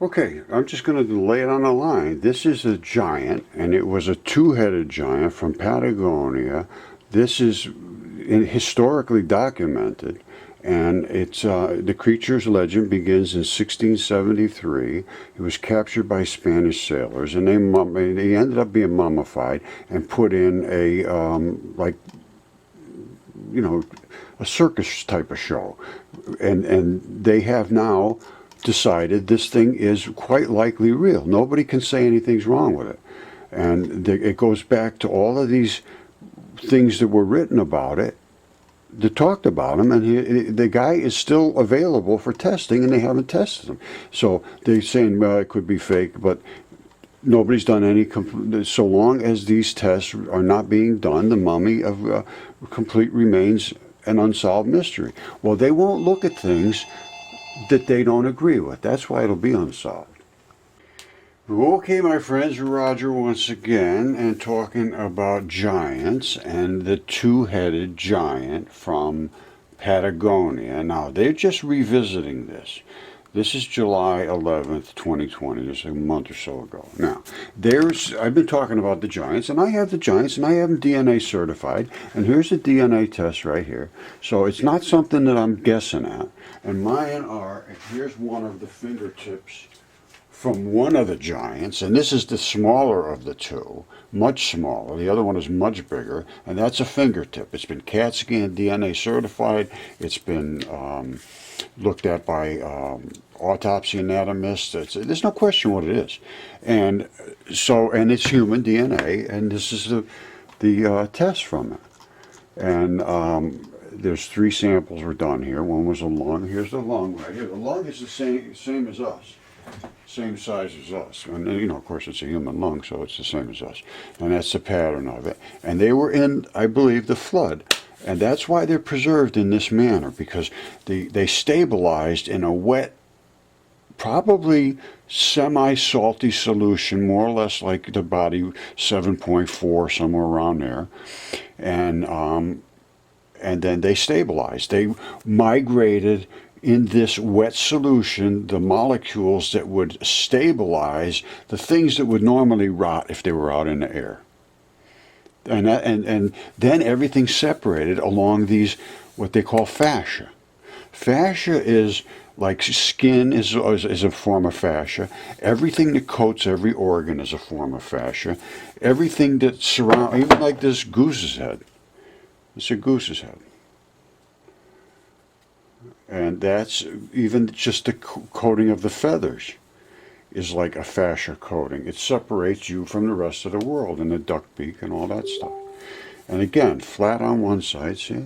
Okay, I'm just going to lay it on the line. This is a giant, and it was a two-headed giant from Patagonia. This is historically documented, and it's the creature's legend begins in 1673. He was captured by Spanish sailors, and they ended up being mummified and put in a like you know a circus type of show, and they have now decided this thing is quite likely real. Nobody can say anything's wrong with it. And it goes back to all of these things that were written about it, that talked about him, and the guy is still available for testing, and they haven't tested him. So they're saying, well, it could be fake, but nobody's done any. So long as these tests are not being done, the mummy of complete remains an unsolved mystery. Well, they won't look at things that they don't agree with. That's why it'll be unsolved. Okay, my friends, Roger once again, and talking about giants and the two-headed giant from Patagonia. Now, they're just revisiting this. This is July 11th, 2020, just a month or so ago. Now, I've been talking about the giants, and I have the giants, and I have them DNA certified, and here's the DNA test right here. So it's not something that I'm guessing at. And mine are, here's one of the fingertips from one of the giants, and this is the smaller of the two, much smaller. The other one is much bigger, and that's a fingertip. It's been CAT scanned, DNA certified. It's been looked at by autopsy anatomists. There's no question what it is. And so, and it's human DNA, and this is the test from it. And there's 3 samples were done here. One was a lung. Here's the lung right here. The lung is the same as us, same size as us. And of course, it's a human lung, so it's the same as us. And that's the pattern of it. And they were in, I believe, the flood. And that's why they're preserved in this manner, because they stabilized in a wet, probably semi-salty solution, more or less like the body 7.4, somewhere around there. And then they stabilized. They migrated in this wet solution the molecules that would stabilize the things that would normally rot if they were out in the air. And then everything separated along these, what they call fascia. Fascia is like skin is a form of fascia. Everything that coats every organ is a form of fascia. Everything that surrounds, even like this goose's head. It's a goose's head. And that's even just the coating of the feathers is like a fascia coating. It separates you from the rest of the world, and the duck beak and all that stuff. And again, flat on one side, see?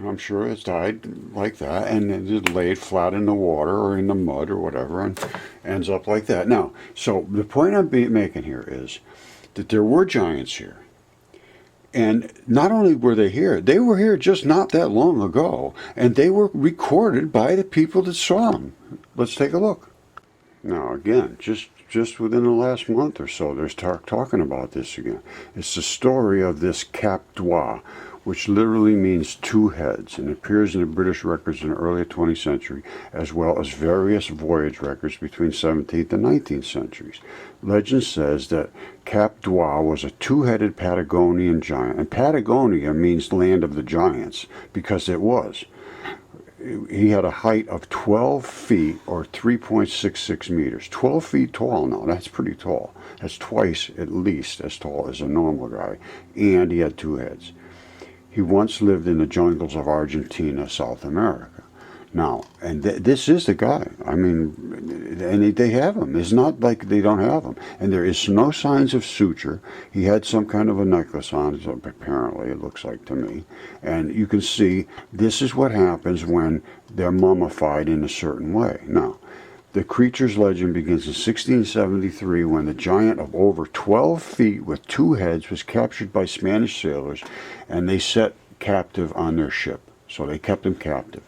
I'm sure it's died like that, and it laid flat in the water or in the mud or whatever, and ends up like that. Now, so the point I'm making here is that there were giants here. And not only were they were here just not that long ago, and they were recorded by the people that saw them. Let's take a look. Now again, just within the last month or so, there's talking about this again. It's the story of this Cap d'Oie, which literally means 2 heads, and appears in the British records in the early 20th century, as well as various voyage records between 17th and 19th centuries. Legend says that Cap d'Oie was a 2-headed Patagonian giant, and Patagonia means land of the giants, because it was. He had a height of 12 feet or 3.66 meters. 12 feet tall now, that's pretty tall. That's twice at least as tall as a normal guy, and he had 2 heads. He once lived in the jungles of Argentina, South America. Now, and this is the guy. I mean, and they have him. It's not like they don't have him. And there is no signs of suture. He had some kind of a necklace on, apparently, it looks like to me. And you can see this is what happens when they're mummified in a certain way. Now, the creature's legend begins in 1673 when the giant of over 12 feet with 2 heads was captured by Spanish sailors, and they set captive on their ship. So they kept him captive.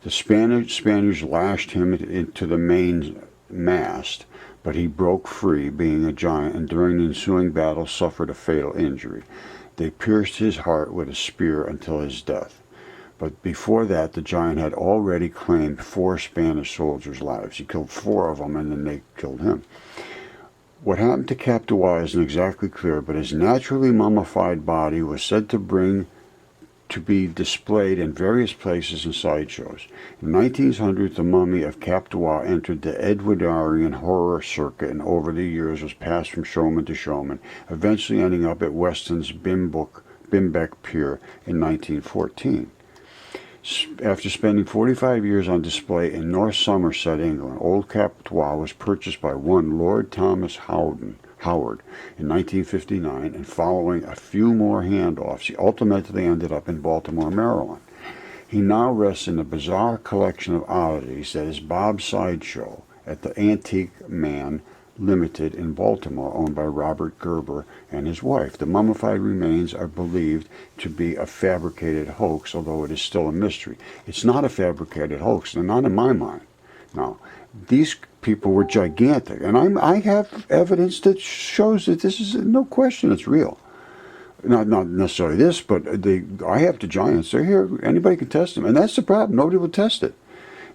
The Spaniards lashed him into the main mast, but he broke free, being a giant, and during the ensuing battle suffered a fatal injury. They pierced his heart with a spear until his death. But before that, the giant had already claimed 4 Spanish soldiers' lives. He killed 4 of them, and then they killed him. What happened to Cap Dua isn't exactly clear, but his naturally mummified body was said to be displayed in various places and sideshows. In 1900, the mummy of Cap Dua entered the Edwardian horror circuit, and over the years was passed from showman to showman, eventually ending up at Weston's Bimbeck Pier in 1914. After spending 45 years on display in North Somerset, England, old Cap Dua was purchased by one Lord Thomas Howard in 1959, and following a few more handoffs, he ultimately ended up in Baltimore, Maryland. He now rests in a bizarre collection of oddities that is Bob's Sideshow at the Antique Man Limited in Baltimore, owned by Robert Gerber and his wife. The mummified remains are believed to be a fabricated hoax, although it is still a mystery. It's not a fabricated hoax, and not in my mind. Now, these people were gigantic, and I have evidence that shows that this is no question it's real. Not necessarily this, but I have the giants. They're here. Anybody can test them, and that's the problem. Nobody will test it.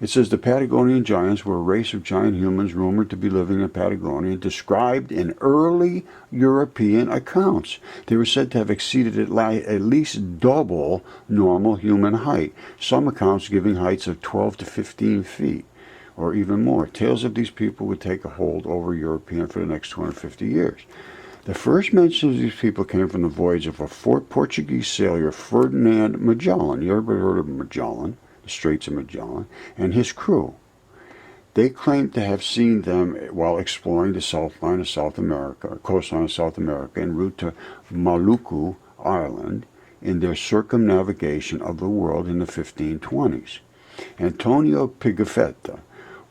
It says the Patagonian giants were a race of giant humans rumored to be living in Patagonia, described in early European accounts. They were said to have exceeded at least double normal human height, some accounts giving heights of 12 to 15 feet, or even more. Tales of these people would take a hold over European for the next 250 years. The first mention of these people came from the voyage of a Portuguese sailor, Ferdinand Magellan. You ever heard of Magellan? Straits of Magellan, and his crew. They claimed to have seen them while exploring the coastline of South America en route to Maluku Island in their circumnavigation of the world in the 1520s. Antonio Pigafetta,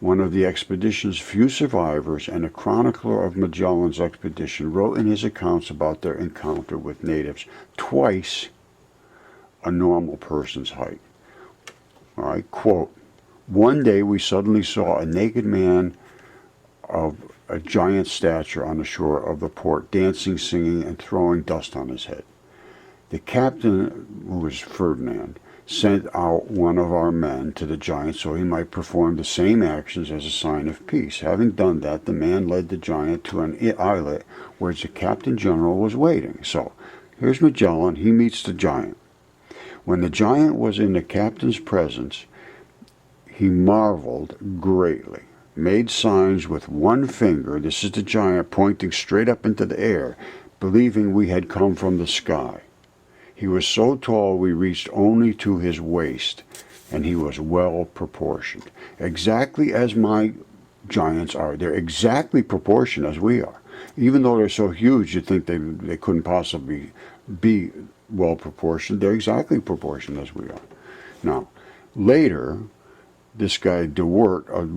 one of the expedition's few survivors and a chronicler of Magellan's expedition, wrote in his accounts about their encounter with natives twice a normal person's height. I quote, "One day we suddenly saw a naked man of a giant stature on the shore of the port, dancing, singing, and throwing dust on his head. The captain, who was Ferdinand, sent out one of our men to the giant so he might perform the same actions as a sign of peace. Having done that, the man led the giant to an islet where the captain general was waiting." So, here's Magellan, he meets the giant. When the giant was in the captain's presence, he marveled greatly, made signs with one finger, this is the giant pointing straight up into the air, believing we had come from the sky. He was so tall we reached only to his waist, and he was well proportioned. Exactly as my giants are. They're exactly proportioned as we are. Even though they're so huge, you'd think they couldn't possibly be well proportioned. They're exactly proportioned as we are. Now, later, this guy De Wert, a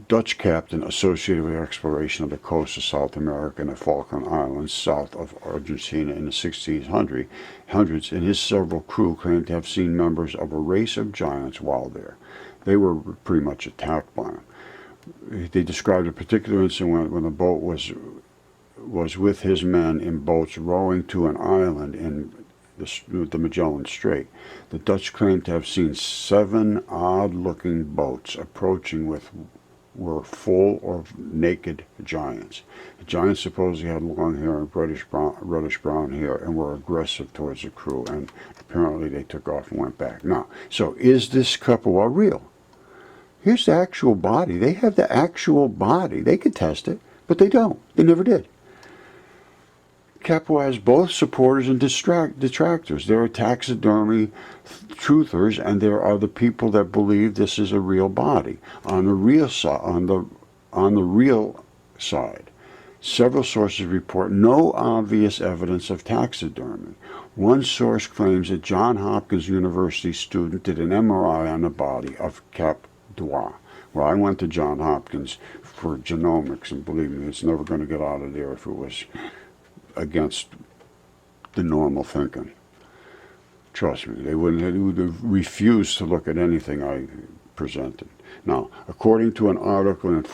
Dutch captain associated with the exploration of the coast of South America and the Falkland Islands south of Argentina in the 1600s, and his several crew claimed to have seen members of a race of giants while there. They were pretty much attacked by them. They described a particular incident when the boat was with his men in boats rowing to an island in the Magellan Strait. The Dutch claimed to have seen 7 odd-looking boats approaching were full of naked giants. The giants supposedly had long hair and reddish brown hair and were aggressive towards the crew, and apparently they took off and went back. Now, so is this Kapua real? Here's the actual body. They have the actual body. They could test it, but they don't. They never did. Kapua has both supporters and detractors. There are taxidermy truthers, and there are the people that believe this is a real body. On the real side, several sources report no obvious evidence of taxidermy. One source claims that Johns Hopkins University student did an MRI on the body of Cap Dua. Well, I went to Johns Hopkins for genomics, and believe me, it's never going to get out of there if it was against the normal thinking. Trust me, they would have refused to look at anything I presented. Now, according to an article in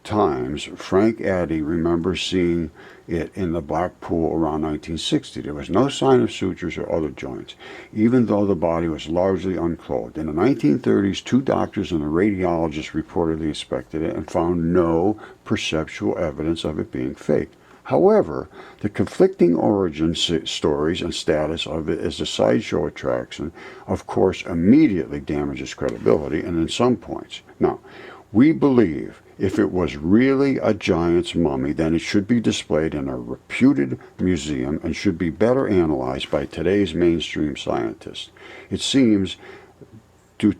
times, Frank Addy remembers seeing it in the Black Pool around 1960. There was no sign of sutures or other joints, even though the body was largely unclothed. In the 1930s, 2 doctors and a radiologist reportedly inspected it and found no perceptual evidence of it being fake. However, the conflicting origin stories and status of it as a sideshow attraction, of course, immediately damages credibility, and in some points. Now, we believe if it was really a giant's mummy, then it should be displayed in a reputed museum and should be better analyzed by today's mainstream scientists. It seems Capois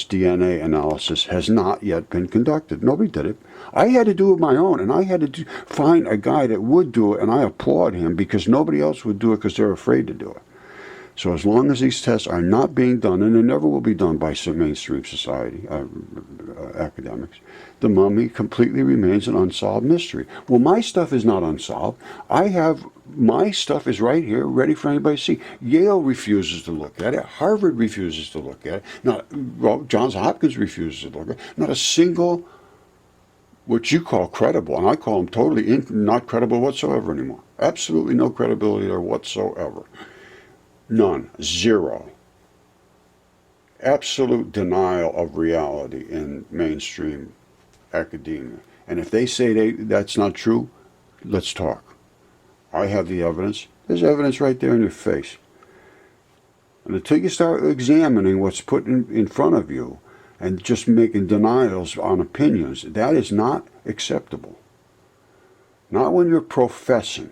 DNA analysis has not yet been conducted. Nobody did it. I had to do it my own, and I had to find a guy that would do it, and I applaud him because nobody else would do it because they're afraid to do it. So as long as these tests are not being done, and they never will be done by some mainstream society, academics, the mummy completely remains an unsolved mystery. Well, my stuff is not unsolved. My stuff is right here, ready for anybody to see. Yale refuses to look at it. Harvard refuses to look at it. Johns Hopkins refuses to look at it. Not a single, what you call credible, and I call them totally not credible whatsoever anymore. Absolutely no credibility there whatsoever. None. Zero. Absolute denial of reality in mainstream academia. And if they say that's not true, let's talk. I have the evidence. There's evidence right there in your face. And until you start examining what's put in front of you and just making denials on opinions, that is not acceptable. Not when you're professing.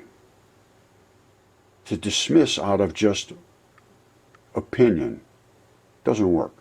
To dismiss out of just opinion doesn't work.